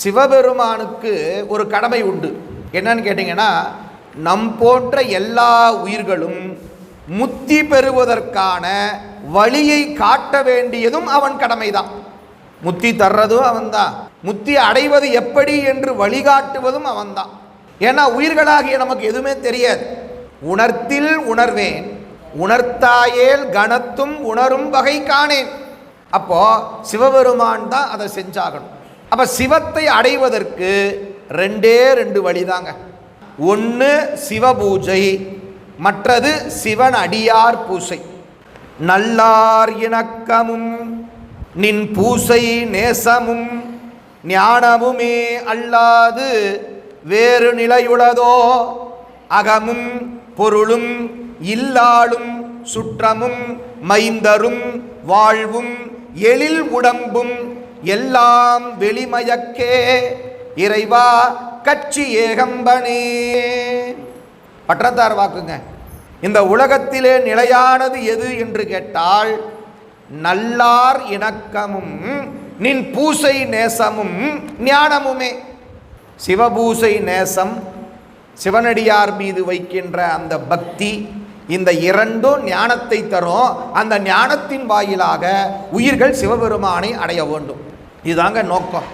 சிவபெருமானுக்கு ஒரு கடமை உண்டு. என்னன்னு கேட்டிங்கன்னா, நம் போன்ற எல்லா உயிர்களும் முத்தி பெறுவதற்கான வழியை காட்ட வேண்டியதும் அவன் கடமைதான். முத்தி தர்றதும் அவன்தான், முத்தி அடைவது எப்படி என்று வழிகாட்டுவதும் அவன்தான். ஏன்னா உயிர்களாகிய நமக்கு எதுவுமே தெரியாது. உணர்த்தில் உணர்வேன் உணர்த்தாயேல் கணத்தும் உணரும் வகை காணேன். அப்போ சிவபெருமான் தான் அதை செஞ்சாகணும். அப்ப சிவத்தை அடைவதற்கு ரெண்டு வழிதாங்க. ஒன்று சிவபூஜை, மற்றது சிவன் அடியார் பூசை. நல்லார் இணக்கமும் நின் பூசை நேசமும் ஞானமுமே அல்லாது வேறு நிலையுளதோ, அகமும் பொருளும் இல்லாளும் சுற்றமும் மைந்தரும் வாழ்வும் எழில் உடம்பும் எல்லாம் வெளிமயக்கே இறைவா கட்சி ஏகம்பனே. பற்றத்தார் வாக்குங்க. இந்த உலகத்திலே நிலையானது எது என்று கேட்டால், நல்லார் இணக்கமும் நின் பூசை நேசமும் ஞானமுமே. சிவபூசை நேசம், சிவனடியார் மீது வைக்கின்ற அந்த பக்தி, இந்த இரண்டும் ஞானத்தை தரும். அந்த ஞானத்தின் வாயிலாக உயிர்கள் சிவபெருமானை அடைய வேண்டும். இதுதாங்க நோக்கம்.